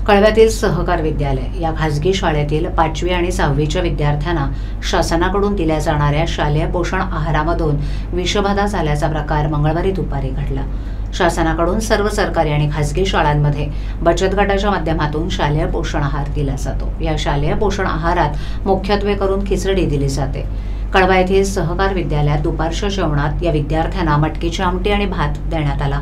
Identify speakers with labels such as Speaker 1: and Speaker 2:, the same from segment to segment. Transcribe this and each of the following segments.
Speaker 1: कळव्यातील सहकार विद्यालय या खासगी शाळेतील 5वी आणि 6वीच्या विद्यार्थ्यांना शासनाकडून दिल्या जाणाऱ्या शालेय पोषण आहारामधून विषबाधा झाल्याचा प्रकार मंगळवारी दुपारी घडला। शासनाकडून सर्व सरकारी आणि खासगी शाळांमध्ये बचत गटाच्या माध्यमातून शालेय पोषण आहार दिला जातो। या शालेय पोषण आहारात मुख्यत्वे करून खिचडी दिली जाते। कळवा येथील सहकार विद्यालयात दुपारच्या जेवणात या विद्यार्थ्यांना मटकीची आमटी आणि भात देण्यात आला।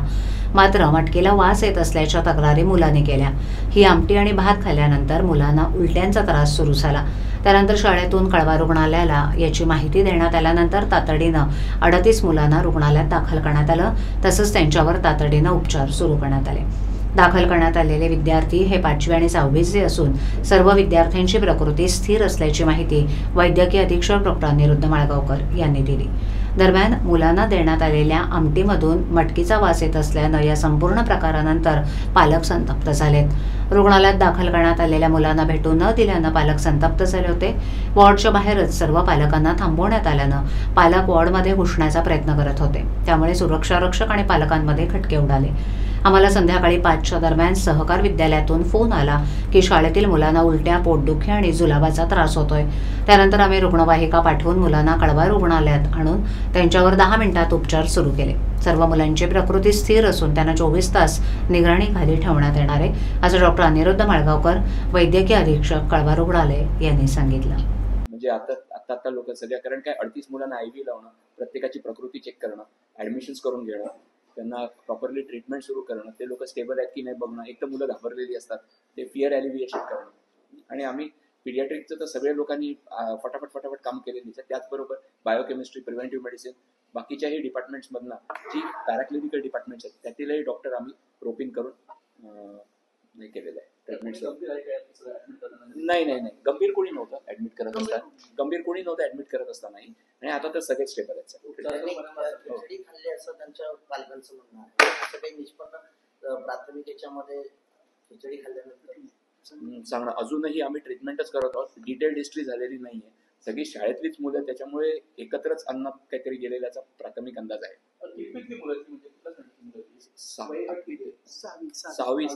Speaker 1: मात्र मटकीला वास येत असल्याच्या तक्रारी मुलांनी केल्या। ही आमटी आणि भात खाल्ल्यानंतर मुलांना उलट्यांचा त्रास सुरू झाला। त्यानंतर शाळेतून कळवा रुग्णालयाला याची माहिती देण्यात आल्यानंतर तातडीनं 38 मुलांना रुग्णालयात दाखल करण्यात आलं। तसंच त्यांच्यावर तातडीनं उपचार सुरू करण्यात आले। दाखल करण्यात आलेले विद्यार्थी हे 5वी आणि 6वीचे असून सर्व विद्यार्थ्यांची प्रकृती स्थिर असल्याची माहिती वैद्यकीय अधीक्षक डॉक्टर अनिरुद्ध माळगावकर यांनी दिली। दरम्यान मुलांना देण्यात आलेल्या आमटीमधून मटकीचा वास येत असल्यानं या संपूर्ण प्रकारानंतर पालक संतप्त झालेत। रुग्णालयात दाखल करण्यात आलेल्या मुलांना भेटू न दिल्यानं पालक संतप्त झाले होते। वॉर्डच्या बाहेरच सर्व पालकांना थांबवण्यात आल्यानं पालक वॉर्डमध्ये घुसण्याचा प्रयत्न करत होते। त्यामुळे सुरक्षारक्षक आणि पालकांमध्ये खटके उडाले। आम्हाला संध्याकाळी 5च्या दरम्यान सहकार विद्यालयातून फोन आला की शाळेतील मुलांना उलट्या, पोटदुखी आणि जुलाबाचा त्रास होतोय। त्यानंतर आम्ही रुग्णवाहिका पाठवून मुलांना कळवा रुग्णालयात आणून त्यांच्यावर 10 मिनिटात उपचार सुरू केले। सर्व मुलांची प्रकृती स्थिर असून त्यांना 24 तास निगराणीखाली ठेवण्यात येणार आहे, असं डॉक्टर अनिरुद्ध माळगावकर, वैद्यकीय अधीक्षक, कळवा रुग्णालय यांनी सांगितलं।
Speaker 2: म्हणजे आता लोक सध्या, कारण काय 38 मुलांना आयव्ही लावणं, प्रत्येकाची प्रकृती चेक करणं, ऍडमिशन्स करून घेणं, त्यांना प्रॉपरली ट्रीटमेंट सुरू करणं, ते लोक स्टेबल आहेत की नाही बघणं, एक तर मुलं घाबरलेली असतात, ते फिअर एलिव्हिएशन करणं। आणि आम्ही पिडियाट्रिकचं तर सगळ्या लोकांनी फटाफट काम केलेली आहे। त्याचबरोबर बायोकेमिस्ट्री, प्रिव्हेंटिव्ह मेडिसिन, बाकीच्याही डिपार्टमेंट्समधनं जी पॅराक्लिनिकल डिपार्टमेंट्स आहेत त्यातीलही डॉक्टर आम्ही रोपिंग करून नाही केलेलं आहे ट्रीटमेंट। नाही, गंभीर कोणी नव्हतं ऍडमिट करत असताना, आणि आता तर सगळेच स्टेबल आहेत। सांगणं अजूनही आम्ही ट्रीटमेंटच करत आहोत। डिटेल्ड हिस्ट्री झालेली नाहीये, सगळी शाळेतलीच मुलं, त्याच्यामुळे एकत्रच अन्न काहीतरी गेलेल्याचा प्राथमिक अंदाज आहे। 6वी